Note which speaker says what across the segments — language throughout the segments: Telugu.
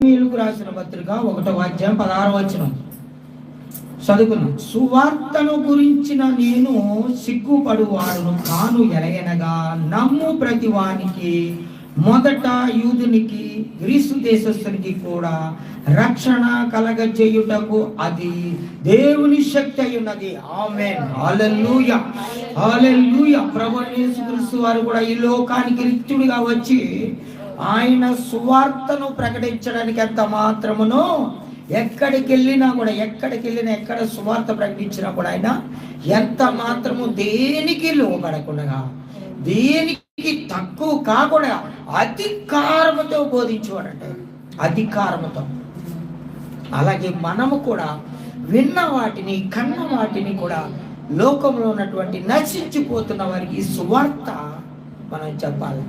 Speaker 1: కొరింథీయులకు రాసిన పత్రిక 1వ అధ్యాయం 16వ వచనం చదువుకున్నాం. సువార్తను గురించిన నేను సిగ్గుపడువాడును కాను, ఎలయనగా నమ్ము ప్రతి వానికి మొదట యూదునికి గ్రీసు దేశస్థునికి కూడా రక్షణ కలగజేయుటకు అది దేవుని శక్తి అయి ఉన్నది. ఆమేన్, హల్లెలూయా, హల్లెలూయా. ప్రభువైన యేసుక్రీస్తు వారు కూడా ఈ లోకానికి రిక్తుడిగా వచ్చి ఆయన సువార్తను ప్రకటించడానికి ఎంత మాత్రమును ఎక్కడికి వెళ్ళినా ఎక్కడ సువార్త ప్రకటించినా కూడా ఆయన ఎంత మాత్రము దేనికి లోబడకుండా, దేనికి తక్కువ కాకుండా అధికారముతో బోధించేవాడంటే, అధికారముతో. అలాగే మనము కూడా విన్న వాటిని, కన్న వాటిని కూడా లోకంలో ఉన్నటువంటి నశించిపోతున్న వారికి ఈ సువార్త మనం చెప్పాలి.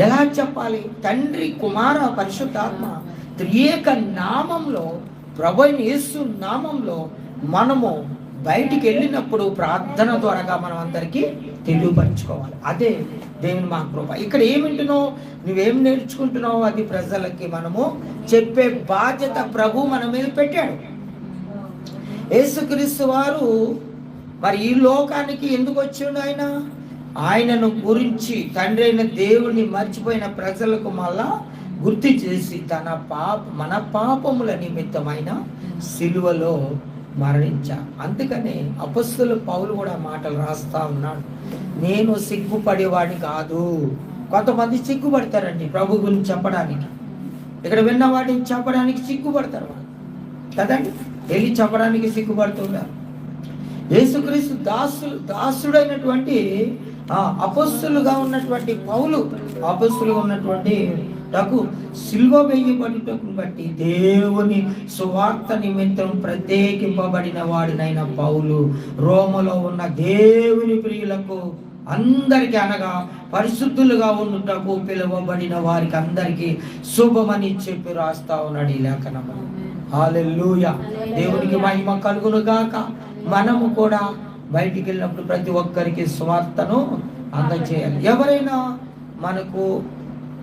Speaker 1: ఎలా చెప్పాలి? తండ్రి, కుమార, పరిశుద్ధాత్మ త్రియేక నామంలో, ప్రభువైన యేసు నామంలో మనము బయటికి వెళ్ళినప్పుడు ప్రార్థన ద్వారాగా మనం అందరికీ తెలియపరచుకోవాలి. అదే దేవుని మా కృప. ఇక్కడ ఏమింటున్నావు, నువ్వేం నేర్చుకుంటున్నావు, అది ప్రజలకి మనము చెప్పే బాధ్యత ప్రభు మన మీద పెట్టాడు. యేసుక్రీస్తు వారు మరి ఈ లోకానికి ఎందుకు వచ్చిండు? ఆయనను గురించి తండ్రి అయిన దేవుని మర్చిపోయిన ప్రజలకు మళ్ళా గుర్తు చేసి మన పాపముల నిమిత్తమైన సిలువలో మరణించాడు. అందుకనే అపొస్తలుడు పౌలు కూడా మాటలు రాస్తా ఉన్నాడు, నేను సిగ్గుపడేవాడిని కాదు. కొంతమంది సిగ్గుపడతారండి ప్రభు గురించి చెప్పడానికి, ఇక్కడ విన్న వాటిని చెప్పడానికి సిగ్గుపడతారు కదండి, వెళ్ళి చెప్పడానికి సిగ్గుపడుతున్నారు. యేసుక్రీస్తు దాసుడైనటువంటి అపొస్తలుగా ఉన్నటువంటి పౌలు, అపొస్తలుగా ఉన్నటువంటి సిలువ వేయబడుటకు బట్టి దేవుని సువార్త నిమిత్తం ప్రత్యేకింపబడిన వాడినైన పౌలు రోమలో ఉన్న దేవుని ప్రియులకు అందరికి, అనగా పరిశుద్ధులుగా ఉండుటకు పిలువబడిన వారికి అందరికి శుభమని చెప్పి రాస్తా ఉన్నాడు ఈ లేఖనము. హల్లెలూయా, దేవునికి మహిమ కలుగును గాక. మనము కూడా బయటికి వెళ్ళినప్పుడు ప్రతి ఒక్కరికి సువార్తను అందజేయాలి. ఎవరైనా మనకు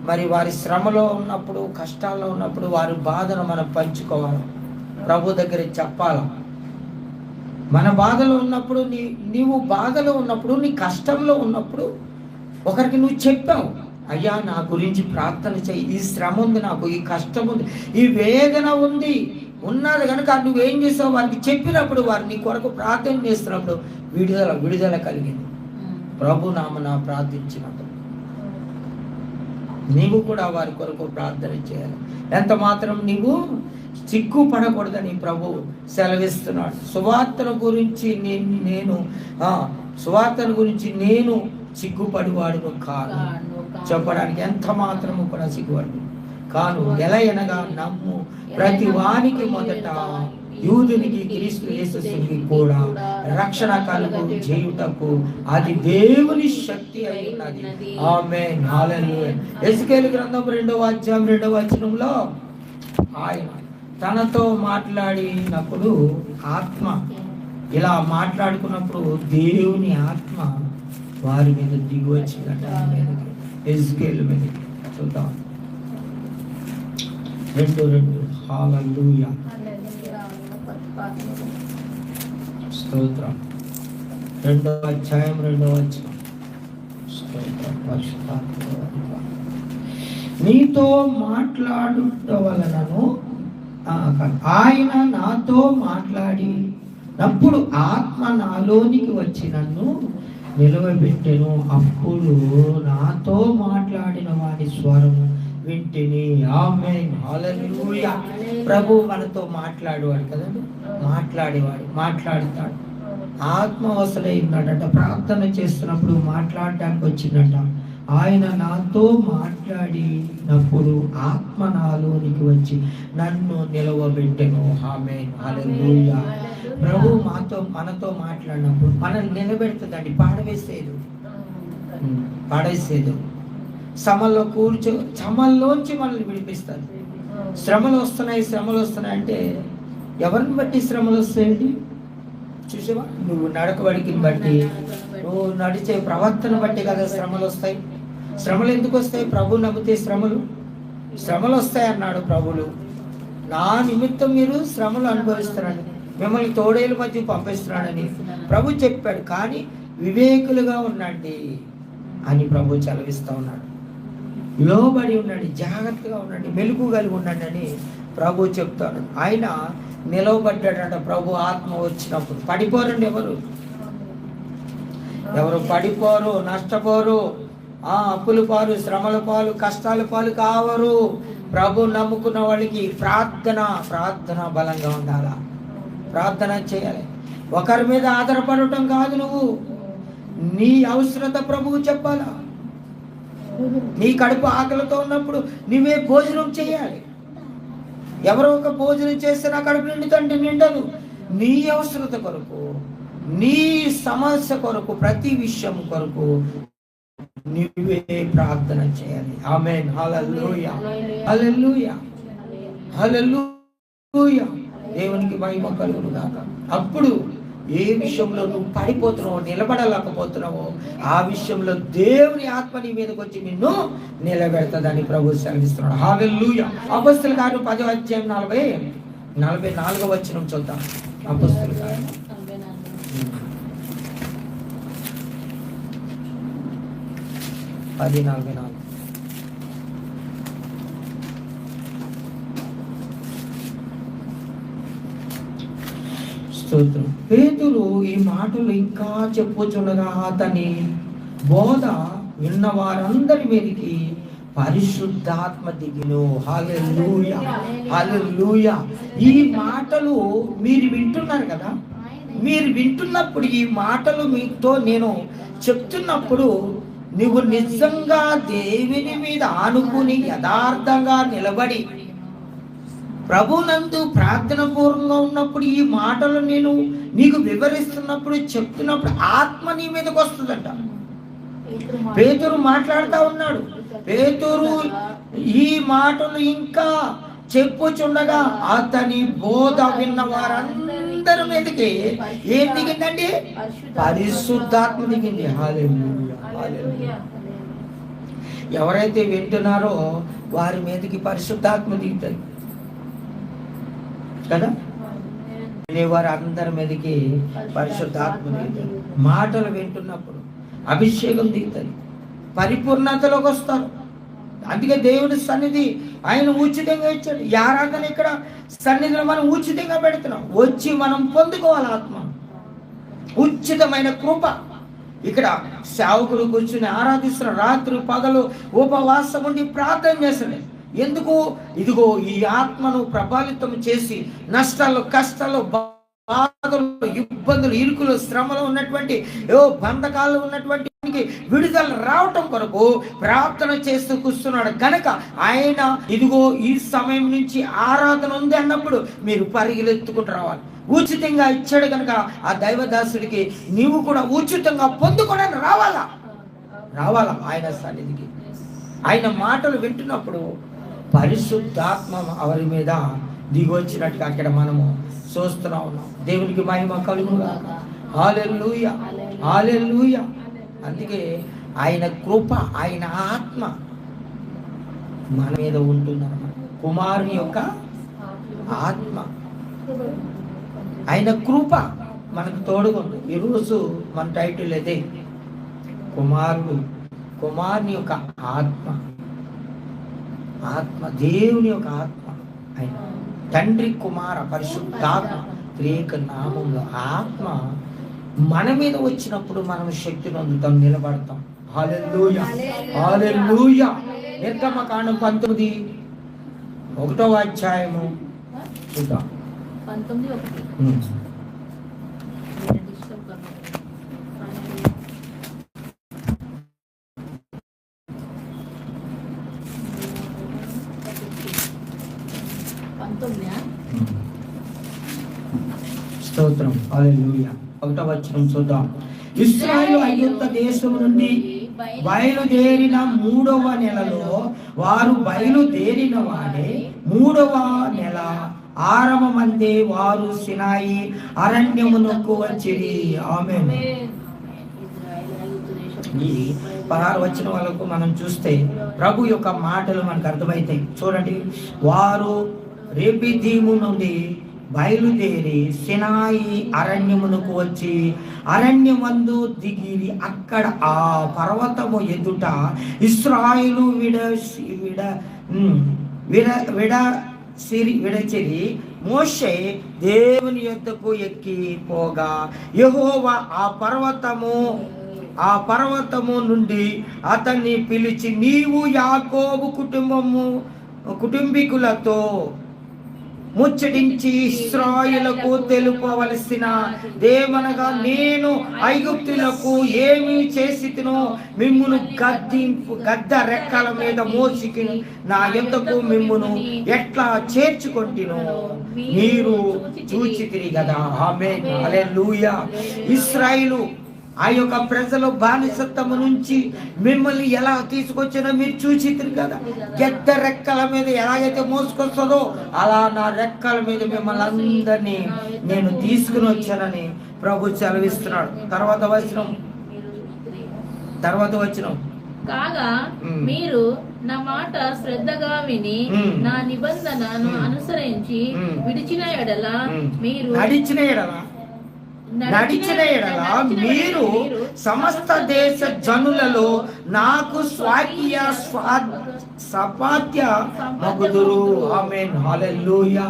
Speaker 1: మరి వారి శ్రమలో ఉన్నప్పుడు, కష్టాల్లో ఉన్నప్పుడు వారి బాధను మనం పంచుకోవాలి, ప్రభు దగ్గర చెప్పాలి. మన బాధలో ఉన్నప్పుడు, నీవు బాధలో ఉన్నప్పుడు, నీ కష్టంలో ఉన్నప్పుడు ఒకరికి నువ్వు చెప్పావు, అయ్యా నా గురించి ప్రార్థన చేయి, ఈ శ్రమ ఉంది, నాకు ఈ కష్టం ఉంది, ఈ వేదన ఉన్నది కనుక నువ్వేం చేస్తావు, వారికి చెప్పినప్పుడు, వారు నీ కొరకు ప్రార్థన చేస్తున్నప్పుడు విడుదల కలిగింది. ప్రభు నామన ప్రార్థించినప్పుడు నీవు కూడా వారి కొరకు ప్రార్థన చేయాలి. ఎంత మాత్రం నీవు సిగ్గుపడకూడదని ప్రభు సెలవిస్తున్నాడు. సువార్తను గురించి నేను సిగ్గుపడివాడు కాను చెప్పడానికి ఎంత మాత్రము కూడా సిగ్గుపడు కాను. ఎలా అనగా నమ్ము ప్రతి వానికి మొదట యూదునికి క్రీస్తు యేసుకి కూడా రక్షణ కలుగు చేయుటకు అది దేవుని శక్తి అయి ఉన్నది. ఆమేన్, హల్లెలూయా. యెహెజ్కేలు గ్రంథం 2వ అధ్యాయం 2వ వచనంలో ఆయన తనతో మాట్లాడినప్పుడు ఆత్మ ఇలా మాట్లాడుకున్నప్పుడు దేవుని ఆత్మ వారి మీద దిగి వచ్చిందట, యెహెజ్కేలు మీద. చూద్దాం 2:2. హల్లెలూయా, స్తోత్రం. 2వ అధ్యాయం 2వ వచనం. నీతో మాట్లాడుట వలనను ఆయన నాతో మాట్లాడినప్పుడు ఆత్మ నాలోనికి వచ్చి నన్ను నిలవబెట్టెను. అప్పుడు నాతో మాట్లాడిన వాడి స్వరము వింటిని. ఆమేన్, హల్లెలూయా. ప్రభు మనతో మాట్లాడేవాడు కదండి, మాట్లాడుతాడు. ఆత్మవశులై ఉన్నాడట, ప్రార్థన చేస్తున్నప్పుడు మాట్లాడడానికి వచ్చిందట. ఆయన నాతో మాట్లాడినప్పుడు ఆత్మ నాలోనికి వచ్చి నన్ను నిలవబెట్టెను. ఆమేన్, హల్లెలూయా. ప్రభు మనతో మాట్లాడినప్పుడు మనల్ని నిలబెడుతుందండి, పాడేసేదు. శ్రమల్లోంచి మనల్ని విడిపిస్తారు. శ్రమలు వస్తున్నాయి అంటే ఎవరిని బట్టి శ్రమలు వస్తాయండి? చూసావా, నువ్వు నడకబడికి బట్టి, నువ్వు నడిచే ప్రవర్తన బట్టి కదా శ్రమలు వస్తాయి. శ్రమలు ఎందుకు వస్తాయి? ప్రభు నమ్మితే శ్రమలు శ్రమలు వస్తాయన్నాడు ప్రభులు. నా నిమిత్తం మీరు శ్రమలు అనుభవిస్తారని, మిమ్మల్ని తోడేల మధ్య పంపిస్తున్నాడని ప్రభు చెప్పాడు. కానీ వివేకులుగా ఉండండి అని ప్రభు చదివిస్తూ ఉన్నాడు. లోబడి ఉండండి, జాగ్రత్తగా ఉండండి, మెలుగు కలిగి ఉండండి అని ప్రభు చెప్తాడు. ఆయన నిలవబడ్డాడట. ప్రభు ఆత్మ వచ్చినప్పుడు పడిపోరండి, ఎవరు పడిపోరు, నష్టపోరు, అప్పుల పాలు, శ్రమల పాలు, కష్టాల పాలు కావరు. ప్రభు నమ్ముకున్న వాళ్ళకి ప్రార్థన బలంగా ఉండాలా, ప్రార్థన చేయాలి. ఒకరి మీద ఆధారపడటం కాదు, నువ్వు నీ అవసరత ప్రభువు చెప్పాలా. నీ కడుపు ఆకలితో ఉన్నప్పుడు నువ్వే భోజనం చేయాలి. ఎవరో ఒక భోజనం చేస్తే నా కడుపు నిండుతంటే నిండదు. నీ అవసరత కొరకు, నీ సమస్య కొరకు, ప్రతి విషయం కొరకు నువ్వే ప్రార్థన చేయాలి. ఆమేన్. హల్లెలూయా, హల్లెలూయా, హల్లెలూయా. దేవునికి మహిమ కలుగును గాక. అప్పుడు ఏ విషయంలో నువ్వు పడిపోతున్నావో, నిలబడలేకపోతున్నావో, ఆ విషయంలో దేవుని ఆత్మ నీ మీదకి వచ్చి నిన్ను నిలబెడతాదని ప్రభు సెలవిస్తున్నాడు. హల్లెలూయా. అపొస్తలుల కార్యం 10వ అధ్యాయం 44వ వచనం చూద్దాం. అపొస్తలుల కార్యం 10:44. స్తోత్రం. పేతురు ఈ మాటలు ఇంకా చెప్పుచుండగా అతని బోధ విన్న వారందరి మీదకి పరిశుద్ధాత్మ దిగును. హల్లెలూయా, హల్లెలూయా. ఈ మాటలు మీరు వింటున్నారు కదా, మీరు వింటున్నప్పుడు ఈ మాటలు మీతో నేను చెప్తున్నప్పుడు నువ్వు నిజంగా దేవుని మీద ఆనుకుని యథార్థంగా నిలబడి ప్రభునందు ప్రార్థన పూర్వంగా ఉన్నప్పుడు ఈ మాటలు నేను నీకు వివరిస్తున్నప్పుడు, చెప్తున్నప్పుడు ఆత్మ నీ మీదకి వస్తుందంట. పేతురు మాట్లాడుతూ ఉన్నాడు. పేతురు ఈ మాటలు ఇంకా చెప్పుచుండగా అతని బోధ విన్న వారందరి మీదకి ఏం దిగిందండి? పరిశుద్ధాత్మ దిగింది. హల్లెలూయా, హల్లెలూయా. ఎవరైతే వింటున్నారో వారి మీదకి పరిశుద్ధాత్మ దిగుతుంది కదా. వినేవారు అందరి మీదకి పరిశుద్ధాత్మ దిగుతుంది. మాటలు వింటున్నప్పుడు అభిషేకం దిగుతుంది, పరిపూర్ణతలోకి వస్తారు. అందుకే దేవుని సన్నిధి ఆయన ఉచితంగా ఇచ్చాడు. ఈ ఆరాధన ఇక్కడ సన్నిధిలో మనం ఉచితంగా పెడుతున్నాం. వచ్చి మనం పొందుకోవాలి ఆత్మ, ఉచితమైన కృప. ఇక్కడ సేవకులు కూర్చుని ఆరాధిస్తున్నారు. రాత్రి పగలు ఉపవాసం ఉండి ప్రార్థన చేస్తున్నాయి. ఎందుకు? ఇదిగో ఈ ఆత్మను ప్రభావితం చేసి నష్టాలు, కష్టాలు, బాధలు, ఇబ్బందులు, ఇరుకులు, శ్రమలో ఉన్నటువంటి బంధకాలు ఉన్నటువంటి విడుదల రావటం కొరకు ప్రార్థన చేస్తూ కూర్చున్నాడు గనక ఆయన ఇదిగో ఈ సమయం నుంచి ఆరాధన ఉంది అన్నప్పుడు మీరు పరిగెత్తుకుంటూ రావాలి. ఉచితంగా ఇచ్చాడు కనుక ఆ దైవదాసుడికి నీవు కూడా ఉచితంగా పొందుకోవడానికి రావాలా ఆయన సన్నిధికి. ఆయన మాటలు వింటున్నప్పుడు పరిశుద్ధాత్మ వారి మీద దిగొచ్చినట్టుగా అక్కడ మనము చూస్తూనే ఉన్నాం. దేవునికి మహిమ కలుగునుగాక. హల్లెలూయా, హల్లెలూయా. అందుకే ఆయన కృప, ఆయన ఆత్మ మన మీద ఉంటుందన్నమాట. కుమారుని యొక్క ఆత్మ, ఆయన కృప మనకు తోడుకుంది. ఈరోజు మన టైటిల్ అదే, కుమారుని యొక్క ఆత్మ. దేవుని యొక్క ఆత్మ, ఆయన తండ్రి, కుమార, పరిశుద్ధాత్మ త్రియేక నామంలో ఆత్మ మన మీద వచ్చినప్పుడు మనం శక్తిని అందుతాం, నిలబడతాం. హల్లెలూయా, హల్లెలూయా. నిర్గమకాండం 19వ అధ్యాయము చూద్దాం. 19:1. స్తోత్రం, హల్లెలూయా. 1వ వచనం చూద్దాం. ఇశ్రాయేలు ఐగుప్తు దేశం నుండి బయలుదేరిన 3వ నెలలో, వారు బయలుదేరిన వాడే 3వ నెల ఆరంభమందే వారు సినాయి అరణ్యమునకు వచ్చిరి. ఆమేన్. ఈ 16 వచ్చిన వాళ్ళకు మనం చూస్తే ప్రభు యొక్క మాటలు మనకు అర్థమవుతాయి. చూడండి, వారు రెఫీదీము నుండి బయలుదేరి సినాయి అరణ్యమునకు వచ్చి అరణ్యమందు దిగిరి. అక్కడ ఆ పర్వతము ఎదుట ఇశ్రాయేలు విడచిరి మోషే దేవుని యొద్దకు ఎక్కి పోగా యెహోవా ఆ పర్వతము నుండి అతన్ని పిలిచి, నీవు యాకోబు కుటుంబీకులతో ముచ్చటించి ఇశ్రాయేలుకు తెలుపవలసిన దేమనగా, నేను ఐగుప్తులకు ఏమి చేసితినో మిమ్మును గద్ద రెక్కల మీద మోసికి నా యొద్దకు మిమ్మును ఎట్లా చేర్చుకొంటినో మీరు చూచితిరి కదా. ఆమేన్, హల్లెలూయా. ఇశ్రాయేలు ఆ యొక్క ప్రజలు బానిసత్వము నుంచి మిమ్మల్ని ఎలా తీసుకొచ్చినా మీరు చూచితిరి కదా. గద్ద రెక్కల మీద ఎలాగైతే మోసుకొస్తుందో అలా నా రెక్కల మీద మిమ్మల్ని అందరినీ నేను తీసుకుని వచ్చానని ప్రభు సెలవిస్తున్నాడు. తర్వాత వచనం
Speaker 2: కాగా మీరు నా మాట శ్రద్ధగా విని నా నిబంధనను అనుసరించి విడిచిన ఎడల మీరు
Speaker 1: నడిచిన ఎడల మీరు సమస్త దేశ జనులలో నాకు సపాత్య మగుదురు. ఆమేన్, హల్లెలూయా.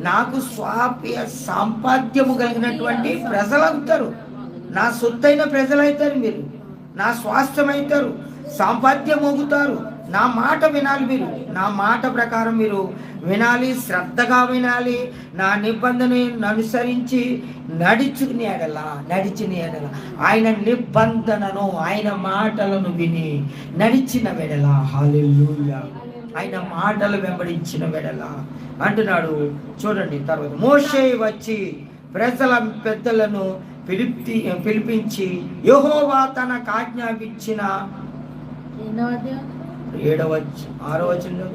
Speaker 1: నాకు స్వాప్య సంపాద్యము కలిగినటువంటి ప్రజలవుతారు. నా సొత్తైన ప్రజలవుతారు. మీరు నా స్వాస్థ్యం అవుతారు, సంపాద్యం మోగుతారు. నా మాట వినాలి. మీరు నా మాట ప్రకారం మీరు వినాలి, శ్రద్ధగా వినాలి. నా నిబంధనను అనుసరించి నడిచిన ఎడల ఆయన నిబంధనను, ఆయన మాటలను విని నడిచిన వెడల, హల్లెలూయా, ఆయన మాటలు వెంబడించిన వెడల అంటున్నాడు. చూడండి, తర్వాత మోషే వచ్చి ప్రజల పెద్దలను పిలిపించి యెహోవా తనకు ఆజ్ఞాపించిన 6వ వచనం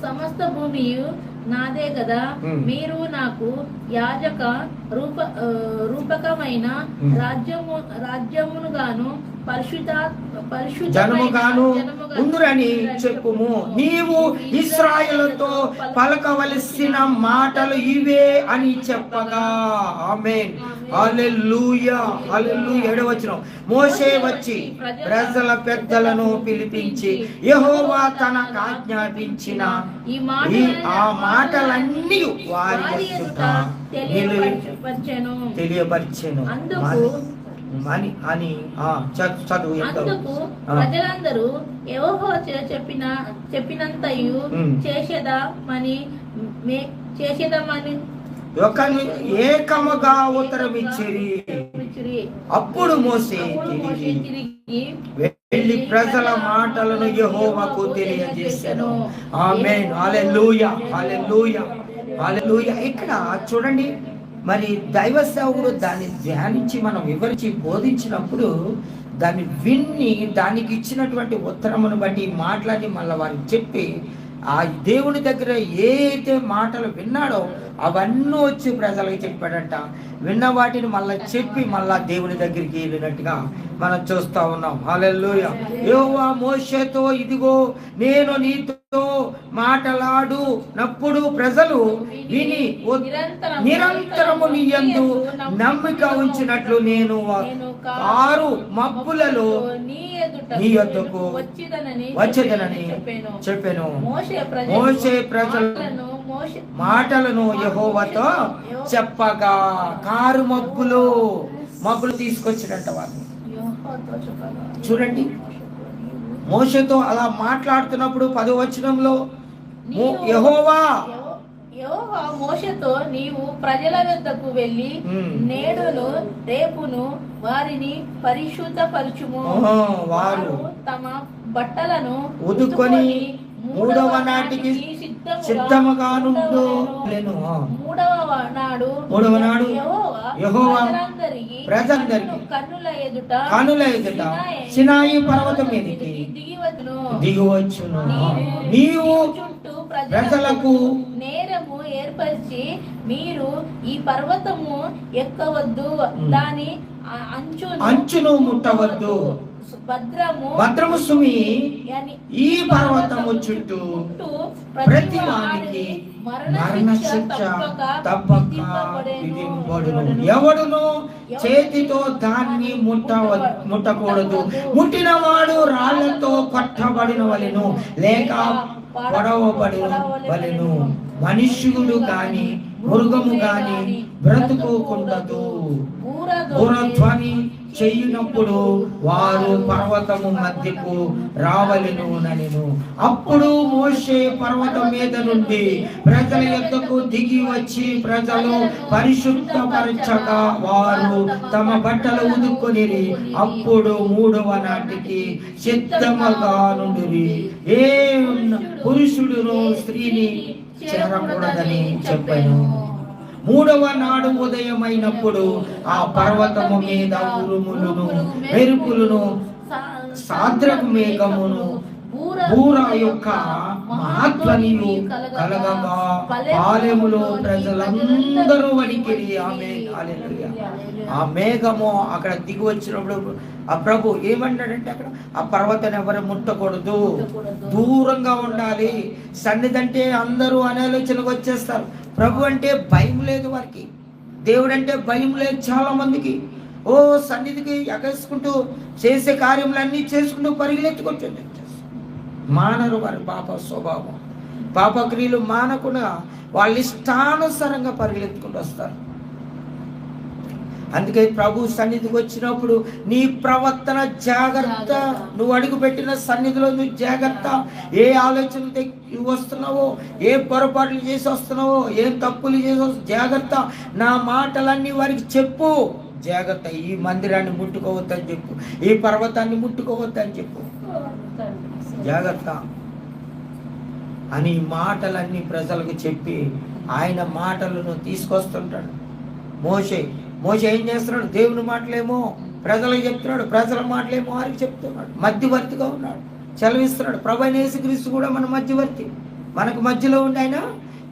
Speaker 2: సమస్త భూమి నాదే కదా. మీరు నాకు యాజక రూపకమైన రాజ్యమును గాను
Speaker 1: జనముగాను ఉందురని చెప్పుము. నీవు ఇశ్రాయేలుతో పలకవలసిన మాటలు ఇవే అని చెప్పగా. ఆమేన్, హల్లెలూయా, హల్లెలూయా. 7వ వచనం, మోషే వచ్చి ప్రజల పెద్దలను పిలిపించి యెహోవా తనకు ఆజ్ఞాపించిన ఆ మాటలన్నీ వారి ఎదుట తెలియపరిచెను అని చదువు.
Speaker 2: అందుకు ప్రజలందరూ యెహోవా చెప్పినంతయు చేసేదమని
Speaker 1: ఏకముగా ఉత్తరమిచ్చిరి. అప్పుడు మోషే తిరిగి వెళ్ళి ప్రజల మాటలను యెహోవాకు తెలియజేశాను. ఆమేన్, హల్లెలూయా, హల్లెలూయా, హల్లెలూయా. ఇక్కడ చూడండి, మరి దైవ సేవకుడు దాన్ని ధ్యానించి మనం వివరించి బోధించినప్పుడు దాన్ని విన్ని దానికి ఇచ్చినటువంటి ఉత్తరమును బట్టి మాట్లాడి మళ్ళీ వారికి చెప్పి ఆ దేవుని దగ్గర ఏ అయితే మాటలు విన్నాడో అవన్నీ వచ్చి ప్రజలకు చెప్పాడంట. విన్న వాటిని మళ్ళీ చెప్పి మళ్ళా దేవుని దగ్గరికి వెళ్ళినట్టుగా మనం చూస్తా ఉన్నాం. హల్లెలూయా. యెహోవా మోషేతో, ఇదిగో నేను నీతో మాట్లాడునప్పుడు ప్రజలు విని నిరంతరము నీ యందు నమ్మిక ఉంచినట్లు నేను 6 మబ్బులలో నీ యొద్దకు వచ్చేదనని చెప్పాను. మోషే ప్రజల మాటలను యెహోవాతో చెప్పగా 6 మబ్బులు తీసుకొచ్చినట్ట వాళ్ళు. చూడండి, మోషేతో అలా మాట్లాడుతున్నప్పుడు 10వ వచనంలో యెహోవా
Speaker 2: మోషేతో, నీవు ప్రజల వద్దకు వెళ్ళి నేడును రేపును వారిని పరిశుద్ధపరచుము. వారు తమ బట్టలను
Speaker 1: ఉదుకొని 3వ నాటికి సిద్ధముగా నుండు.
Speaker 2: 3వ నాడు
Speaker 1: యెహోవా ప్రజలందరికీ కన్నుల ఎదుట సినాయి పర్వతం మీదకి దిగివచ్చును. నీవు ప్రజలకు
Speaker 2: నేరము ఏర్పరిచి మీరు ఈ పర్వతము ఎక్కవద్దు, దాని
Speaker 1: అంచును ముట్టవద్దు. భద్రము సుమి ఈ పర్వతము చుట్టూ ప్రతి వానికి మరణ శిక్ష తప్పక విధింపబడును. ఎవడును చేతితో దాన్ని ముట్టకూడదు. ముట్టిన వాడు రాళ్లతో కొట్టబడిన వలెను లేక పొడవబడిన వలెను. మనుష్యుడు గాని మృగము గాని బ్రతుకోకుండదు. బూరధ్వని చెయ్యినప్పుడు వారు పర్వతము మధ్యకు రావలెను ననెను. అప్పుడు మోషే పర్వతం మీద నుండి ప్రజల యొద్దకు దిగి వచ్చి ప్రజలు పరిశుద్ధపరచగా వారు తమ బట్టలు ఉదుక్కొనిరి. అప్పుడు 3వ నాటికి సిద్ధముగా నుండిరి. ఏ పురుషుడును స్త్రీని చేరకూడదని చెప్పాను. 3వ నాడు ఉదయమైనప్పుడు ఆ పర్వతము మీద ఉరుములను మెరుపులను సాద్రపు మేఘమును బూర యొక్క మహాధ్వనియు కలగగా పాలెములో ప్రజలందరూ వణికిరి. ఆ మేఘము అక్కడ దిగి వచ్చినప్పుడు ఆ ప్రభు ఏమంటాడంటే అక్కడ ఆ పర్వతాన్ని ఎవరు ముట్టకూడదు, దూరంగా ఉండాలి. సన్నిధి అంటే అందరూ అనాలోచనకు వచ్చేస్తారు. ప్రభు అంటే భయం లేదు వారికి, దేవుడు అంటే భయం లేదు చాలా మందికి. ఓ సన్నిధికి ఎగసుకుంటూ చేసే కార్యములన్నీ చేసుకుంటూ పరిగెత్తుకొచ్చింది. మానరు వారి పాప స్వభావం, పాపక్రియలు మానకుండా వాళ్ళ ఇష్టానుసారంగా పరిగెత్తుకుంటూ వస్తారు. అందుకే ప్రభు సన్నిధికి వచ్చినప్పుడు నీ ప్రవర్తన జాగ్రత్త. నువ్వు అడుగు పెట్టిన సన్నిధిలో నువ్వు జాగ్రత్త. ఏ ఆలోచనతో వస్తున్నావో, ఏ పొరపాట్లు చేసి వస్తున్నావో, ఏం తప్పులు చేసి జాగ్రత్త. నా మాటలన్నీ వారికి చెప్పు, జాగ్రత్త. ఈ మందిరాన్ని ముట్టుకోవద్దని చెప్పు, ఈ పర్వతాన్ని ముట్టుకోవద్దని చెప్పు, జాగ్రత్త అని మాటలన్నీ ప్రజలకు చెప్పి ఆయన మాటలను తీసుకొస్తుంటాడు. మోషే ఏం చేస్తున్నాడు? దేవుని మాటలేమో ప్రజలకు చెప్తున్నాడు, ప్రజల మాటలేమో వారికి చెప్తున్నాడు. మధ్యవర్తిగా ఉన్నాడు, చలవిస్తున్నాడు. ప్రభువైన యేసుక్రీస్తు కూడా మన మధ్యవర్తి, మనకు మధ్యలో ఉండి ఆయన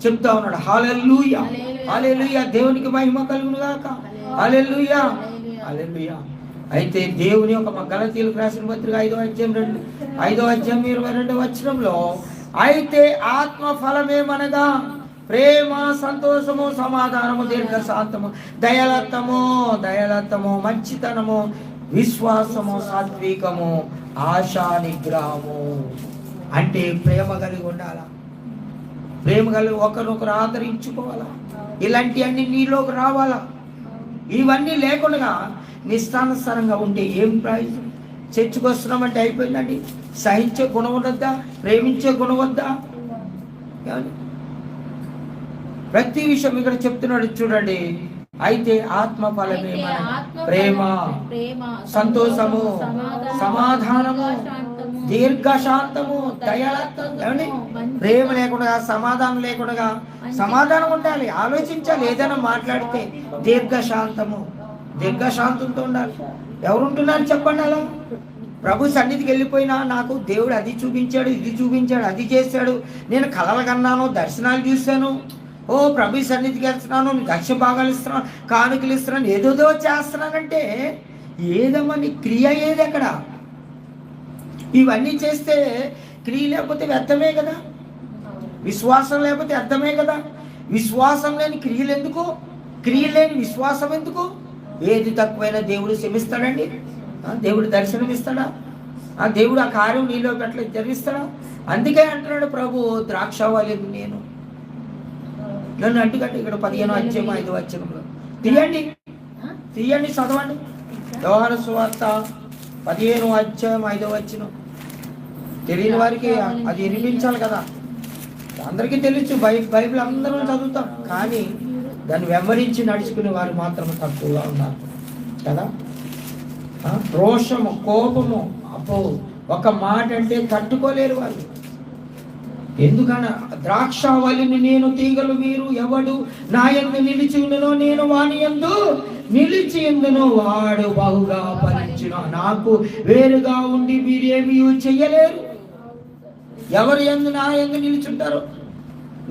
Speaker 1: చెప్తా ఉన్నాడు. హల్లెలూయా, హల్లెలూయా, దేవునికి మహిమ కలుగును గాక. హల్లెలూయా, హల్లెలూయా. అయితే దేవుని యొక్క గలతీయులకు రాసిన పత్రిక 5వ అధ్యాయం 22వ వచనంలో అయితే ఆత్మ ఫలమేమనగా ప్రేమ, సంతోషము, సమాధానము, దీర్ఘశాంతము, దయలత్తము, మంచితనము, విశ్వాసము, సాత్వికము, ఆశా నిగ్రహము. అంటే ప్రేమ కలిగి ఉండాలా, ప్రేమ కలిగి ఒకరినొకరు ఆదరించుకోవాలా. ఇలాంటివన్నీ నీలోకి రావాలా. ఇవన్నీ లేకుండా నిష్టానుసారంగా ఉంటే ఏం ప్రయోజనం? చర్చకు వస్తున్నామంటే అయిపోయిందండి. సహించే గుణం ఉండద్దా? ప్రేమించే గుణం వద్దా? ప్రతి విషయం ఇక్కడ చెప్తున్నాడు చూడండి. అయితే ఆత్మ ఫలమే ప్రేమ, సంతోషము, సమాధానము, దీర్ఘశాంతము, దయాళత్వం. ప్రేమ లేకుండా, సమాధానం లేకుండా, సమాధానం ఉండాలి, ఆలోచించాలి. ఏదైనా మాట్లాడితే దీర్ఘశాంతంతో ఉండాలి. ఎవరుంటున్నారు చెప్పండి అలా? ప్రభు సన్నిధికి వెళ్ళిపోయినా నాకు దేవుడు అది చూపించాడు, ఇది చూపించాడు, అది చేశాడు, నేను కలలు కన్నాను, దర్శనాలు చూశాను, ఓ ప్రభు సన్నిధికి వెళ్తున్నాను, దక్ష భాగాలు ఇస్తున్నాను, కానుకలు ఇస్తున్నాను, ఏదోదో చేస్తున్నానంటే ఏదమ్మా నీ క్రియ ఏది అక్కడ? ఇవన్నీ చేస్తే క్రియ లేకపోతే వ్యర్థమే కదా, విశ్వాసం లేకపోతే అర్థమే కదా. విశ్వాసం లేని క్రియలు ఎందుకు? క్రియ లేని విశ్వాసం ఎందుకు? ఏది తక్కువైనా దేవుడు క్షమిస్తాడండి? దేవుడు దర్శనం ఇస్తాడా? దేవుడు ఆ కార్యం నీలో పెట్టలే జరిగిస్తాడా? అందుకే అంటున్నాడు ప్రభు, ద్రాక్షావళి నేను నన్ను అంటుకంటే. ఇక్కడ 15వ అధ్యాయం 5వ వచనంలో తీయండి, చదవండి. యోహాను సువార్త 15వ అధ్యాయం 5వ వచనం. తెలియని వారికి అది వినిపించాలి కదా. అందరికీ తెలుసు, బైబిల్ అందరూ చదువుతాం, కానీ దాన్ని వెంబడించి నడుచుకునే వారు మాత్రం తక్కువగా ఉన్నారు కదా. రోషము, కోపము, అపో ఒక మాట అంటే తట్టుకోలేరు వాళ్ళు. ఎందుకన్నా ద్రాక్షావళిని నేను, తీగలు మీరు. ఎవడు నా యందు నిలిచి ఉండునో నేను వాని యందు నిలిచి ఉండును, వాడు బహుగా ఫలించును. నాకు వేరుగా ఉండి మీరేమీ చెయ్యలేరు. ఎవరు యందు నా యందు నిలిచుంటారు,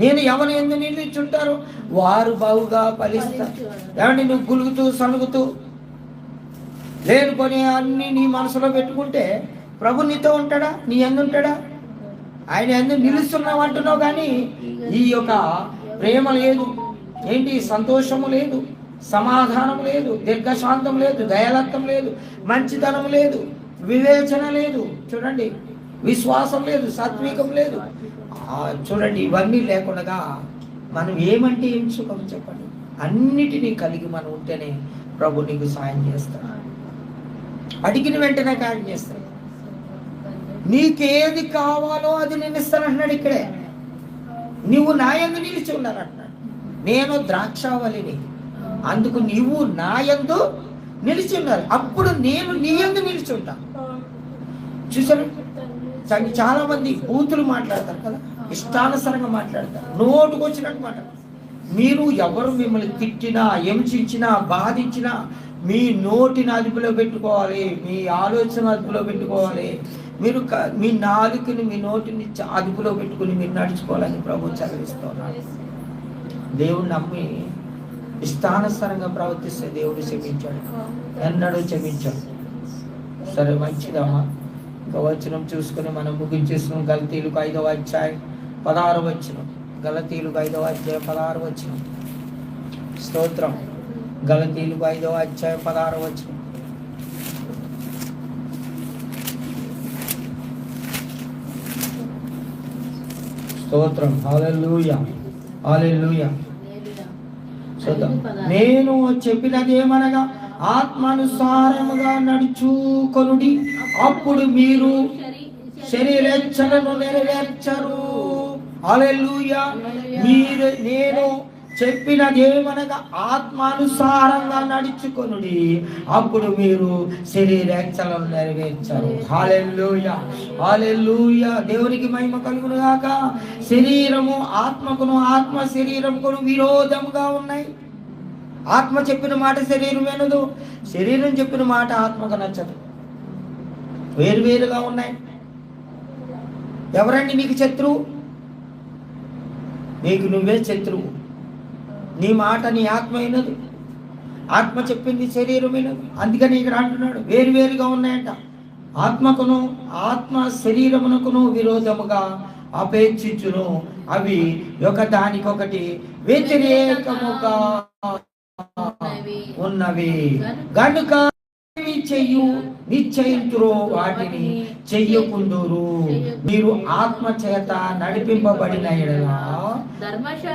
Speaker 1: నేను ఎవరి యందు నిలిచుంటారు, వారు బహుగా ఫలిస్తారు. ఏమండి, నువ్వు గులుగుతూ సనుగుతూ లేనుకొని అన్ని నీ మనసులో పెట్టుకుంటే ప్రభు నీతో ఉంటాడా? నీ యందు ఉంటాడా? ఆయన యందు నిలుస్తున్నావు అంటున్నావు, కానీ ఈ యొక్క ప్రేమ లేదు, ఏంటి సంతోషము లేదు, సమాధానం లేదు, దీర్ఘశాంతం లేదు, దయాలత్వం లేదు, మంచితనం లేదు, వివేచన లేదు, చూడండి విశ్వాసం లేదు, సాత్వికం లేదు. చూడండి, ఇవన్నీ లేకుండా మనం ఏమంటే ఏం సుఖం చెప్పండి? అన్నిటినీ కలిగి మనం ఉంటేనే ప్రభు నీకు సాయం చేస్తాడు. అడిగిన వెంటనే కార్యం చేస్తాడు. నీకేది కావాలో అది నేను ఇస్తానంటున్నాడు. ఇక్కడే నువ్వు నా యందు నిలిచి ఉన్నానంటున్నాడు. నేను ద్రాక్షావళిని, అందుకు నీవు నా యందు నిలిచి ఉన్నారు, అప్పుడు నేను నీ యందు నిలిచి ఉంటాను. చూసారు, చాలా మంది బూతులు మాట్లాడతారు కదా, ఇష్టానుసారంగా మాట్లాడతారు, నోటుకు వచ్చినట్టు మాట్లాడతారు. మీరు ఎవరు మిమ్మల్ని తిట్టినా, హింసించినా, బాధించినా మీ నోటిని అదుపులో పెట్టుకోవాలి, మీ ఆలోచన అదుపులో పెట్టుకోవాలి. మీరు మీ నాలుకని, మీ నోటిని అదుపులో పెట్టుకుని మీరు నడుచుకోవాలని ప్రభు చదివిస్తున్నారు. దేవుడు నమ్మి ఇష్టానుసారంగా ప్రవర్తిస్తే దేవుడు క్షమించాడు, ఎన్నడూ క్షమించాడు. సరే, మంచిదమ్మా. ఇంకా వచనం చూసుకుని మనం ముగించేస్తున్నాం. గలతీయులకు 5వ అధ్యాయం 16వ వచనం. గలతీయులకు 5వ అధ్యాయం 16వ వచనం. స్తోత్రం. గలతీయులకు 5వ అధ్యాయం 16వ వచనం. స్తోత్రం. హల్లెలూయా, హల్లెలూయా. నేను చెప్పినది ఏమనగా ఆత్మానుసారముగా నడుచుకొనుడి, అప్పుడు మీరు శరీరేచ్ఛలను నెరవేర్చరు. హల్లెలూయా. నేను చెప్పినది ఏమనగా ఆత్మానుసారంగా నడుచుకొనుడి, అప్పుడు మీరు శరీరేచ్ఛలను నెరవేర్చరు. హల్లెలూయా, హల్లెలూయా. దేవునికి మహిమ కలుగును గాక. శరీరము ఆత్మకును, ఆత్మ శరీరముకును విరోధముగా ఉన్నాయి. ఆత్మ చెప్పిన మాట శరీరం వినదు, శరీరం చెప్పిన మాట ఆత్మకు నచ్చదు. వేరువేరుగా ఉన్నాయి. ఎవరండి నీకు శత్రువు? నీకు నువ్వే శత్రువు. నీ మాట నీ ఆత్మ వినదు, ఆత్మ చెప్పింది శరీరం వినదు. అందుకని ఇక్కడ అంటున్నాడు వేరువేరుగా ఉన్నాయంట. ఆత్మకును, ఆత్మ శరీరమునకును విరోధముగా అపేక్షించును, అవి ఒకదానికొకటి వ్యతిరేకముగా ఉన్నవి గనుక చెయ్యు నిశ్చయించురో వాటిని చెయ్యకుందురు. మీరు ఆత్మ చేత నడిపింపబడిన యెడల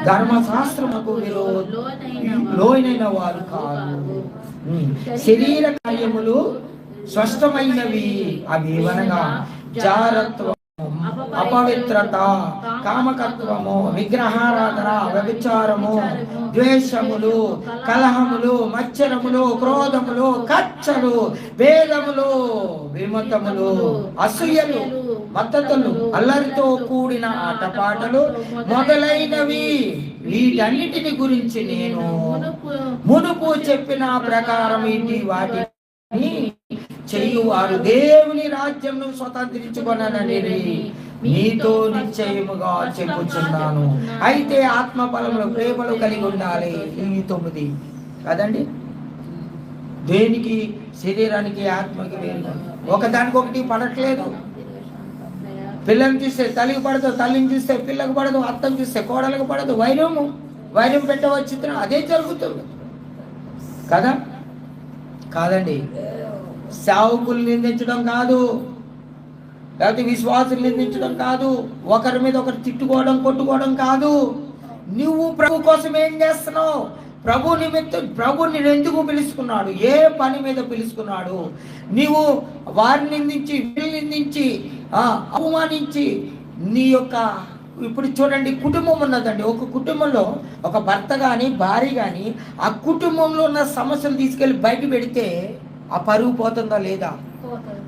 Speaker 1: ధర్మశాస్త్రముకు లోనైన వారు కాదు. శరీర కార్యములు స్పష్టమైనవి. అవి ఏమనగా జారత్వం, అపవిత్రత, కామకత్వము, విగ్రహారాధన, వ్యభిచారము, ద్వేషములు, కలహములు, మత్సరములు, క్రోధములు, కచ్చలు, భేదములు, విమతములు, అసూయలు, మద్దతులు, అల్లరితో కూడిన ఆటపాటలు మొదలైనవి. వీటన్నిటిని గురించి నేను మునుపు చెప్పిన ప్రకారం వాటిని చెయ్యువారు దేవుని రాజ్యంను స్వతంత్రించుకొనని నీతో నిశ్చయముగా చెప్పుచున్నాను. అయితే ఆత్మ ఫలములు, ప్రేమలు కలిగి ఉండాలి. ఇవి 9 కదండి. దేనికి? శరీరానికి, ఆత్మకి వేరు. ఒకదానికొకటి పడట్లేదు. పిల్లని చూస్తే తల్లికి పడదు, తల్లిని చూస్తే పిల్లకు పడదు, అత్తను చూస్తే కోడలకు పడదు. వైరం పెట్టవచ్చు, అదే జరుగుతుంది కదా. కాదండి, సేవకులు నిందించడం కాదు, లేకపోతే విశ్వాసులు నిందించడం కాదు, ఒకరి మీద ఒకరు తిట్టుకోవడం, కొట్టుకోవడం కాదు. నువ్వు ప్రభు కోసం ఏం చేస్తున్నావు? ప్రభు నిమిత్తం ప్రభు నిన్ను ఎందుకు పిలుచుకున్నాడు? ఏ పని మీద పిలుచుకున్నాడు? నీవు వారిని నిందించి, వీళ్ళని నిందించి, అవమానించి నీ యొక్క ఇప్పుడు చూడండి, కుటుంబం ఉన్నదండి. ఒక కుటుంబంలో ఒక భర్త కానీ, భార్య కానీ ఆ కుటుంబంలో ఉన్న సమస్యలు తీసుకెళ్ళి బయట పెడితే ఆ పరువు పోతుందా లేదా?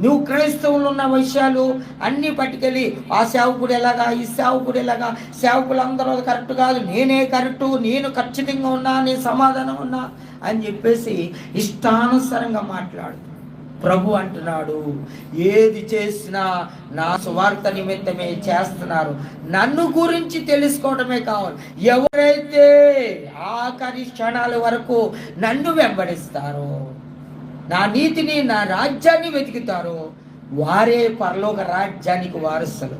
Speaker 1: నువ్వు క్రైస్తవులు ఉన్న విషయాలు అన్నీ పట్టుకెళ్ళి ఆ సేవకుడు ఎలాగా, ఈ సేవకుడు ఎలాగా, సేవకులు అందరూ కరెక్ట్ కాదు, నేనే కరెక్టు, నేను ఖచ్చితంగా ఉన్నా, నేను సమాధానం ఉన్నా అని చెప్పేసి ఇష్టానుసారంగా మాట్లాడు. ప్రభు అంటున్నాడు, ఏది చేసినా నా సువార్త నిమిత్తమే చేస్తున్నారు, నన్ను గురించి తెలుసుకోవడమే కావాలి. ఎవరైతే ఆఖరి క్షణాల వరకు నన్ను వెంబడిస్తారో నా నీతిని, నా రాజ్యాన్ని వెతుకుతారో వారే పరలోక రాజ్యానికి వారసులు.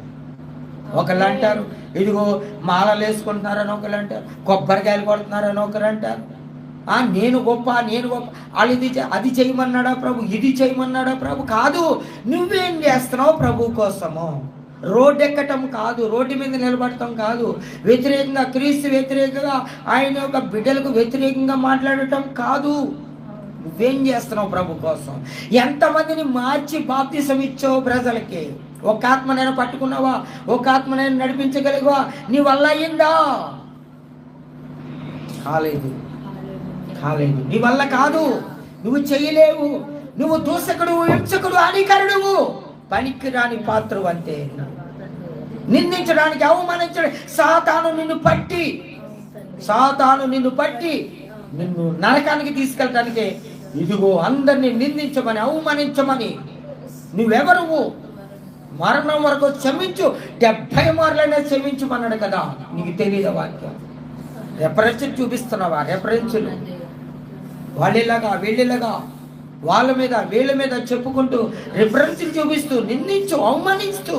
Speaker 1: ఒకళ్ళు అంటారు ఇదిగో మాలలు వేసుకుంటున్నారని, ఒకళ్ళు అంటారు కొబ్బరికాయలు కొడుతున్నారని, ఒకరు అంటారు నేను గొప్ప వాళ్ళు అది చేయమన్నాడా ప్రభు, ఇది చేయమన్నాడా ప్రభు. కాదు, నువ్వేం చేస్తున్నావు ప్రభు కోసము? రోడ్డు ఎక్కటం కాదు, రోడ్డు మీద నిలబడటం కాదు, వ్యతిరేకంగా క్రీస్తు వ్యతిరేకంగా ఆయన యొక్క బిడ్డలకు వ్యతిరేకంగా మాట్లాడటం కాదు. నువ్వేం చేస్తున్నావు ప్రభు కోసం? ఎంతమందిని మార్చి బాప్తిసం ఇచ్చావు ప్రజలకి? ఒక ఆత్మనైనా పట్టుకున్నావా? ఒక ఆత్మనైనా నడిపించగలిగావా? నీ వల్ల అయ్యిందా? కాలేదు. నీ వల్ల కాదు, నువ్వు చేయలేవు. నువ్వు దూషకుడు, హింసకుడు, హానికరుడువు, పనికి రాని పాత్రవు అంతే. నిందించడానికి, అవమానించడానికి సాతాను నిన్ను పట్టి నిన్ను నరకానికి తీసుకెళ్ళటానికి ఇదిగో అందరినీ నిందించమని, అవమానించమని. నువ్వెవరువు? మరణం వరకు క్షమించు, 70 మార్లైనా క్షమించమన్నాడు కదా. నీకు తెలియదు వాక్యం? రెఫరెన్స్ చూపిస్తున్నావా? రెఫరెన్సులు వాళ్ళలాగా వీళ్ళలాగా వాళ్ళ మీద వీళ్ళ మీద చెప్పుకుంటూ రెఫరెన్సులు చూపిస్తూ నిందించు, అవమానిస్తూ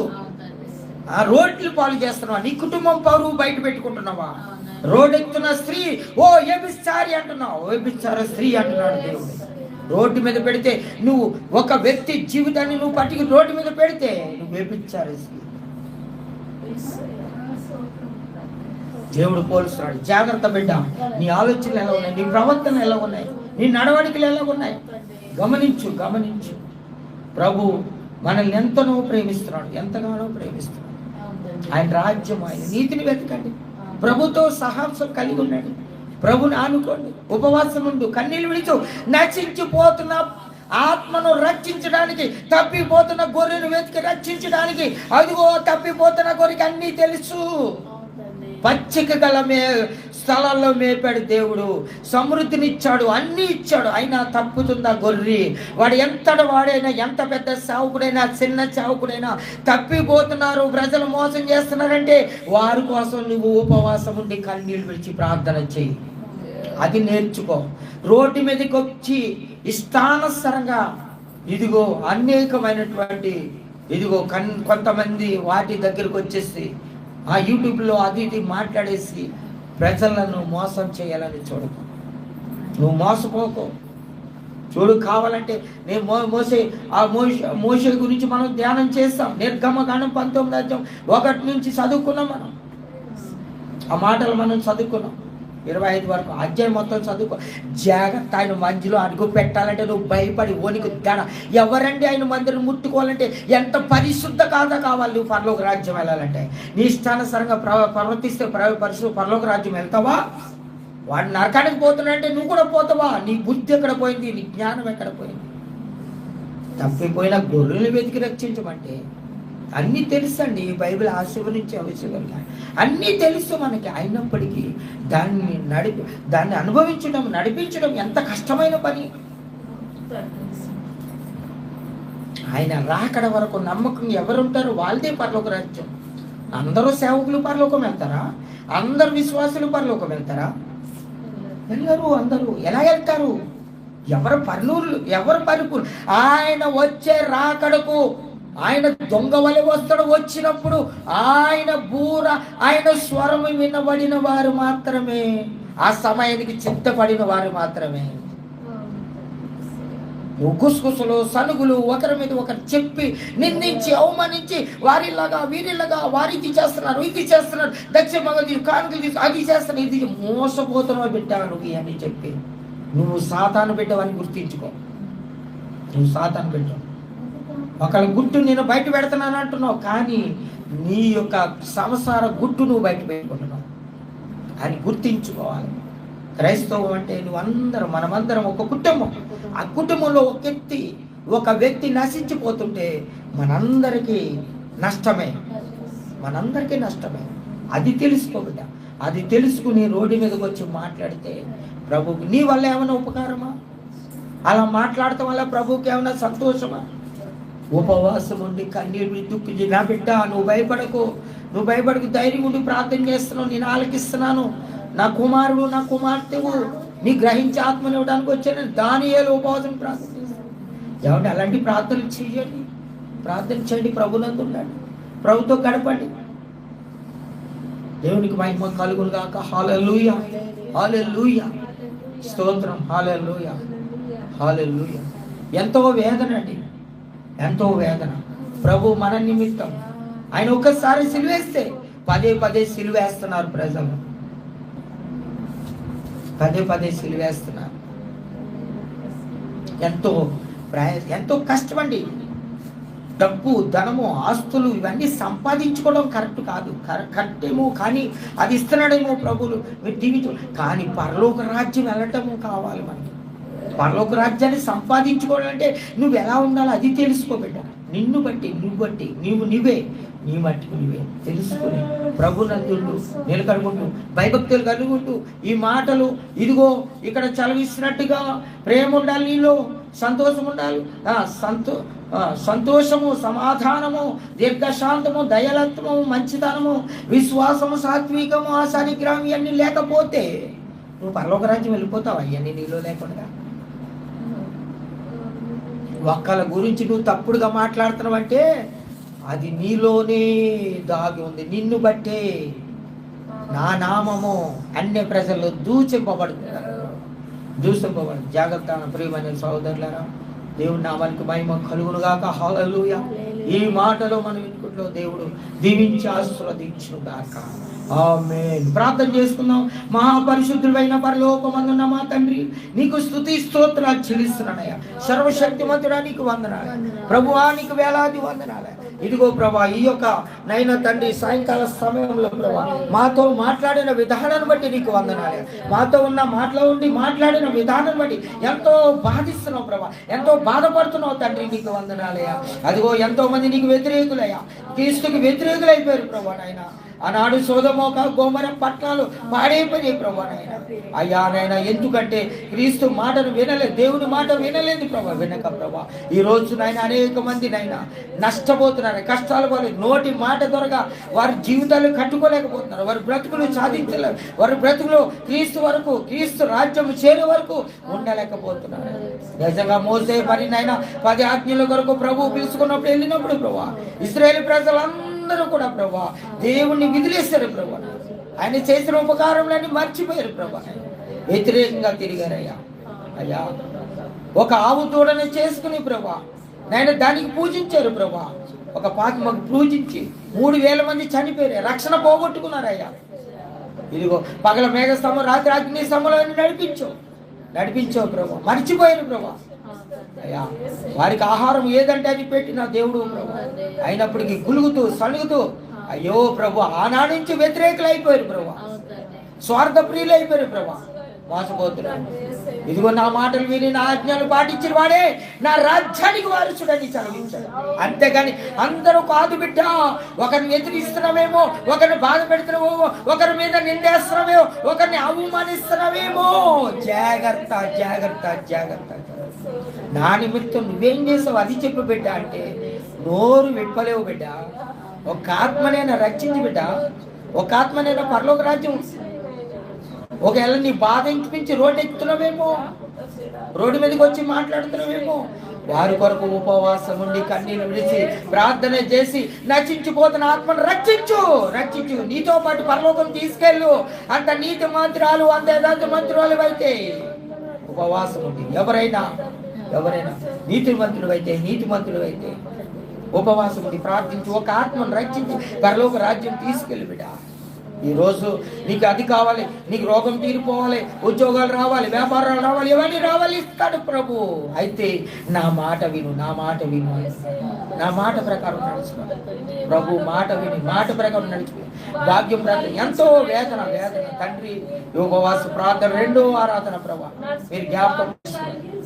Speaker 1: రోడ్లు పాలు చేస్తున్నావా? నీ కుటుంబం పరువు బయట పెట్టుకుంటున్నావా? రోడ్ ఎక్కుతున్న స్త్రీ వ్యభిచారి అంటున్నావు, వ్యభిచార స్త్రీ అంటున్నాడు దేవుడు. రోడ్డు మీద పెడితే నువ్వు ఒక వ్యక్తి జీవితాన్ని నువ్వు పట్టుకు రోడ్డు మీద పెడితే నువ్వు వ్యభిచార స్త్రీ. దేవుడు పోలుస్తున్నాడు, జాగ్రత్త బిడ్డ. నీ ఆలోచనలు ఎలా ఉన్నాయి? నీ ప్రవర్తన ఎలా ఉన్నాయి? నీ నడవడికలు ఎలా ఉన్నాయి? గమనించు. ప్రభు మనల్ని ఎంతగానో ప్రేమిస్తున్నాడు. ఆయన రాజ్యం, ఆయన నీతిని వెతకండి. ప్రభుతో సాహసం కలిగి ఉండండి. ప్రభుని ఆనుకోండి. ఉపవాసం ఉండు, కన్నీళ్ళు విడిచు. నశించిపోతున్న ఆత్మను రక్షించడానికి, తప్పిపోతున్న గొర్రెను వెతికి రక్షించడానికి. అదిగో తప్పిపోతున్న గొర్రెకి అన్నీ తెలుసు. పచ్చిక గల స్థలాల్లో మేపాడు దేవుడు, సమృద్ధినిచ్చాడు, అన్నీ ఇచ్చాడు. అయినా తప్పుతుందా గొర్రె? వాడు వాడైనా, ఎంత పెద్ద సేవకుడైనా, చిన్న సేవకుడైనా తప్పిపోతున్నారు. ప్రజలు మోసం చేస్తున్నారంటే వారి కోసం నువ్వు ఉపవాసం ఉండి కన్నీళ్ళు విడిచి ప్రార్థన చెయ్యి. అది నేర్చుకో. రోడ్డు మీదకి వచ్చి ఇష్టానుసారంగా ఇదిగో అనేకమైనటువంటి ఇదిగో కొంతమంది వాటి దగ్గరకు వచ్చేసి ఆ యూట్యూబ్లో అది ఇది మాట్లాడేసి ప్రజలను మోసం చేయాలని చూడకు. నువ్వు మోసపోకు. చూడు, కావాలంటే నేను మోషే గురించి మనం ధ్యానం చేస్తాం. నిర్గమకాండం 19 నుంచి చదువుకున్నాం. మనం ఆ మాటలు మనం చదువుకున్నాం. 25 వరకు అధ్యాయం మొత్తం చదువుకో. జాగ్రత్త. ఆయన మధ్యలో అడుగు పెట్టాలంటే నువ్వు భయపడి ఓనికి గడ. ఎవరండి ఆయన మందిరం ముట్టుకోవాలంటే ఎంత పరిశుద్ధ కావాలి నువ్వు పరలోక రాజ్యం వెళ్ళాలంటే. నీ ఇష్టానుసారంగా ప్రవర్తిస్తే పరలోక రాజ్యం వెళ్తావా? వాడు నరకానికి పోతున్నాడంటే నువ్వు కూడా పోతావా? నీ బుద్ధి ఎక్కడ పోయింది? నీ జ్ఞానం ఎక్కడ పోయింది? తప్పిపోయిన గొర్రెలు వెతికి రక్షించమంటే అన్నీ తెలుసండి. బైబిల్ ఆశీర్వదించే అవసరం అన్నీ తెలుసు మనకి. అయినప్పటికీ దాన్ని అనుభవించడం, నడిపించడం ఎంత కష్టమైన పని. ఆయన రాకడ వరకు నమ్మకం ఎవరుంటారు? వాళ్ళదే పరలోక రాజ్యం. అందరూ సేవకులు పరలోకం వెళ్తారా? అందరు విశ్వాసులు పరలోకం వెళ్తారా? వెళ్ళరు. అందరూ ఎలా వెళ్తారు? ఎవరు పరిపూర్ణ? ఆయన వచ్చే రాకడకు ఆయన దొంగ వలె వస్తాడు. వచ్చినప్పుడు ఆయన స్వరము వినబడిన వారు మాత్రమే, ఆ సమయానికి చిత్తపడిన వారు మాత్రమే. గుసగుసలు, సనుగులు, ఒకరి మీద ఒకరు చెప్పి నిందించి, అవమానించి, వారిలాగా వీరిలాగా వారికి చేస్తున్నారు, ఇది చేస్తున్నారు, దక్షిణ మగ కానుకలు తీసు, అది చేస్తున్నారు, ఇది మోసపోతున్నావు బిడ్డ నువ్వు అని చెప్పి. నువ్వు సాతాను బిడ్డవని గుర్తించుకో. నువ్వు సాతాను బిడ్డ. ఒకళ్ళ గుట్టు నేను బయట పెడుతున్నాను అంటున్నావు, కానీ నీ యొక్క సంసార గుట్టు నువ్వు బయట పెట్టుకుంటున్నావు అని గుర్తించుకోవాలి. క్రైస్తవం అంటే మనమందరం ఒక కుటుంబం. ఆ కుటుంబంలో ఒక వ్యక్తి నశించిపోతుంటే మనందరికీ నష్టమే. అది తెలుసుకోబిడ్డ. అది తెలుసుకుని రోడ్డు మీదకి వచ్చి మాట్లాడితే ప్రభువుకి నీ వల్ల ఏమైనా ఉపకారమా? అలా మాట్లాడటం వల్ల ప్రభువుకి ఏమైనా సంతోషమా? ఉపవాసం ఉండి కన్నీరు దుఃఖి. నా బిడ్డ, నువ్వు భయపడకు, ధైర్యం ఉండి ప్రార్థన చేస్తున్నావు, నేను ఆలకిస్తున్నాను. నా కుమారుడు, నా కుమార్తెవు నీ గ్రహించి ఆత్మని ఇవ్వడానికి వచ్చాను. దానియేలు ఉపవాసం ప్రార్థన చేస్తాను. ఏమంటే అలాంటి ప్రార్థనలు చేయండి, ప్రార్థన చేయండి, ప్రభునందు ఉండండి, ప్రభుతో గడపండి. దేవునికి మహిమ కలుగును గాక. హల్లెలూయా, హల్లెలూయా, స్తోత్రం, హల్లెలూయా, హల్లెలూయా. ఎంతో వేదన అండి, ఎంతో వేదన. ప్రభు మన నిమిత్తం ఆయన ఒక్కసారి సిలువేస్తే పదే పదే సిలువేస్తున్నారు ప్రజలు, పదే పదే సిలువేస్తున్నారు. ఎంతో ఎంతో కష్టమండి. డబ్బు, ధనము, ఆస్తులు ఇవన్నీ సంపాదించుకోవడం కరెక్ట్ కాదు, కరెక్ట్ ఏమో, కానీ అది ఇస్తున్నాడేమో ప్రభువులు మీరు దీవించు. కానీ పరలోక రాజ్యం వెళ్ళటము కావాలి మనకి. పరలోక రాజ్యాన్ని సంపాదించుకోవాలంటే నువ్వు ఎలా ఉండాలో అది తెలుసుకోబెట్ట. నిన్ను బట్టి నువ్వే నీ మట్టుకు నువ్వే తెలుసుకుని ప్రభునందుండు, నిలకడుకుంటూ భయభక్తులు కలుగుంటూ ఈ మాటలు ఇదిగో ఇక్కడ చలవిస్తున్నట్టుగా ప్రేమ ఉండాలి, నీలో సంతోషం ఉండాలి. సంతోషము, సమాధానము, దీర్ఘశాంతము, దయలత్వము, మంచితనము, విశ్వాసము, సాత్వికము, ఆశానిగ్రహం ఇవన్నీ లేకపోతే నువ్వు పరలోక రాజ్యం వెళ్ళిపోతావు. అవన్నీ నీలో లేకుండా ఒక్కల గురించి నువ్వు తప్పుడుగా మాట్లాడుతున్నావు అంటే అది నీలోనే దాగి ఉంది. నిన్ను బట్టే నా నామము అన్య ప్రజలు దూషింపబడుతున్నారు. జాగ్రత్త ప్రియమైన సహోదరులారా, దేవుడి నామానికి మహిమ కలుగును గాక. హల్లెలూయా. ఈ మాటలో మనం వినుకుంటూ దేవుడు దీవించి ఆశీర్వదించును గాక. ఆమేన్. ప్రార్థన చేసుకుందాం. మహాపరిశుద్ధుడైన పరలోకమందున్న మా తండ్రి, నీకు స్తుతి స్తోత్రాలు చెల్లిస్తున్నానయ్యా. సర్వశక్తిమంతుడా నీకు వందనాలు ప్రభువా, నీకు వేలాది వందనాలు. ఇదిగో ప్రభా, ఈ యొక్క నైనా తండ్రి సాయంకాల సమయంలో ప్రభా మాతో మాట్లాడిన విధానాన్ని బట్టి నీకు వందనాలు. మాతో ఉన్న మాటలో ఉండి మాట్లాడిన విధానం బట్టి ఎంతో బాధిస్తున్నావు ప్రభా, ఎంతో బాధపడుతున్నావు తండ్రి, నీకు వందనాలయ్యా. అదిగో ఎంతో మంది నీకు వ్యతిరేకులయ్యా, క్రీస్తుకి వ్యతిరేకులైపోయారు ప్రభా నాయన. ఆనాడు సొదొమ గొమొర్రా పట్టణాలు పాడైపోయాయి ప్రభా నాయన. అయ్యా నాయన, ఎందుకంటే క్రీస్తు మాటను వినలేదు, దేవుని మాట వినలేదు ప్రభా. వినక ప్రభా ఈ రోజు నాయన అనేక మంది నాయన నష్టపోతున్నారు, కష్టాలు పోలేదు. నోటి మాట ద్వారా వారి జీవితాలు కట్టుకోలేకపోతున్నారు, వారి బ్రతుకులు సాధించలేరు, వారి బ్రతుకులు క్రీస్తు వరకు, క్రీస్తు రాజ్యం చేరే వరకు ఉండలేకపోతున్నారు. నిజంగా మోసే పని నాయన 10 ఆజ్ఞల కొరకు ప్రభు పిలుచుకున్నప్పుడు వెళ్ళినప్పుడు ప్రభా ఇశ్రాయేలు ప్రజలందరూ కూడా ప్రభా దేవుణ్ణి విదిలేశారు ప్రభా. ఆయన చేసిన ఉపకారములన్నీ మర్చిపోయారు ప్రభా, వ్యతిరేకంగా తిరిగారయ్యా. అయ్యా, ఒక ఆవు దూడని చేసుకుని ప్రభా నాయన దానికి పూజించారు ప్రభా. ఒక పాత్మకు పూజించి 3000 మంది చనిపోయారు, రక్షణ పోగొట్టుకున్నారయ్యా. ఇదిగో పగల మేఘస్తంభం, రాత్రి అగ్ని స్తంభంలో నడిపించావు ప్రభా. మర్చిపోయారు ప్రభా. అయ్యా, వారికి ఆహారం ఏదంటే అది పెట్టిన దేవుడు ప్రభు. అయినప్పటికీ గులుగుతూ సణుగుతూ అయ్యో ప్రభు ఆనాడు నుంచి వ్యతిరేకులు అయిపోయారు ప్రభు, స్వార్థ ప్రియులు అయిపోయారు ప్రభు, మోసపోతున్నారు. ఇదిగో నా మాటలు విని నా ఆజ్ఞలు పాటించిన వాడే నా రాజ్యానికి వారసుడని చదివించాడు. అంతేగాని అందరూ కాదు బిడ్డ, ఒకరిని ఎదిరిస్తున్నామేమో, ఒకరిని బాధ పెడుతున్నామేమో, ఒకరి మీద నిందేస్తున్నామేమో, ఒకరిని అవమానిస్తున్నామేమో. జాగ్రత్త జాగ్రత్త జాగ్రత్త. నా నిమిత్తం నువ్వేం చేసావు అది చెప్పు బిడ్డ అంటే నోరు విప్పలేవు బిడ్డ. ఒక ఆత్మనైనా రక్షించి బిడ్డ, ఒక ఆత్మనైనా పరలోక రాజ్యం. ఒకవేళ నీ బాధ ఇంటిపించి రోడ్డు ఎక్కుతున్నావేమో, రోడ్డు మీదకి వచ్చి మాట్లాడుతున్నావేమో, వారి కొరకు ఉపవాసం ఉండి కన్నీళ్ళు విడిచి ప్రార్థన చేసి నశించిపోతున్న ఆత్మను రక్షించు, నీతో పాటు పరలోకం తీసుకెళ్ళు. అంత నీతి మంత్రాలు, అంత యథార్థ మంత్రాలు అయితే ఉపవాసం ఉంది. ఎవరైనా నీతిమంతుడు అయితే ఉపవాసం ఉండి ప్రార్థించి ఒక ఆత్మను రక్షించి పరలోక రాజ్యం తీసుకెళ్ళి బిడ్డ. ఈరోజు నీకు అది కావాలి, నీకు రోగం తీరిపోవాలి, ఉద్యోగాలు రావాలి, వ్యాపారాలు రావాలి, ఇవన్నీ రావాలి, ఇస్తాడు ప్రభు. అయితే నా మాట విను, నా మాట ప్రకారం నడుచుకో ప్రభు. మాట విని మాట ప్రకారం నడుచుకో. భాగ్యం ప్రార్థన ఎంతో వేదన తండ్రి. ఉపవాస ప్రార్థన 2వ ఆరాధన ప్రభు మీరు జ్ఞాపకం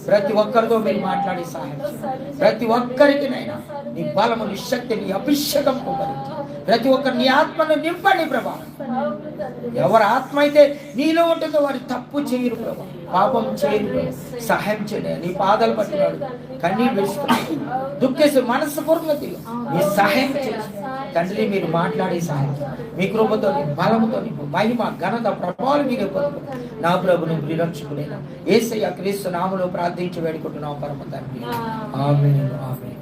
Speaker 1: ప్రతి ఒక్కరితో మీరు మాట్లాడి సహాయం, ప్రతి ఒక్కరికి నైనా నీ బలము, నీ శక్తి, నీ అభిషేకం కుమరించి ప్రతి ఒక్కరు నీ ఆత్మను నింపండి ప్రభా. ఎవరి ఆత్మ అయితే నీలో ఉంటుందో వారి తప్పు చేయరు ప్రభా, పాపం చేయరు ప్రభా. సహాయం చేయండి. నీ పాదాలు పట్టినాడు, కన్నీళ్ళు వేస్తున్నాడు, దుఃఖేసి మనస్ఫూర్తి మీ సహాయం చేయండి తండ్రి. మీరు మాట్లాడే సహాయం మీ కృపతో బలముతో మహిమ ఘనత ప్రభావాలు మీరే పొందు నా ప్రభుని ప్రిరక్షకుడైన యేసయ్య క్రీస్తు నామములో ప్రార్థించి వేడుకుంటున్నాం పరమ తండ్రి. ఆమేన్. ఆమేన్.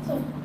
Speaker 2: So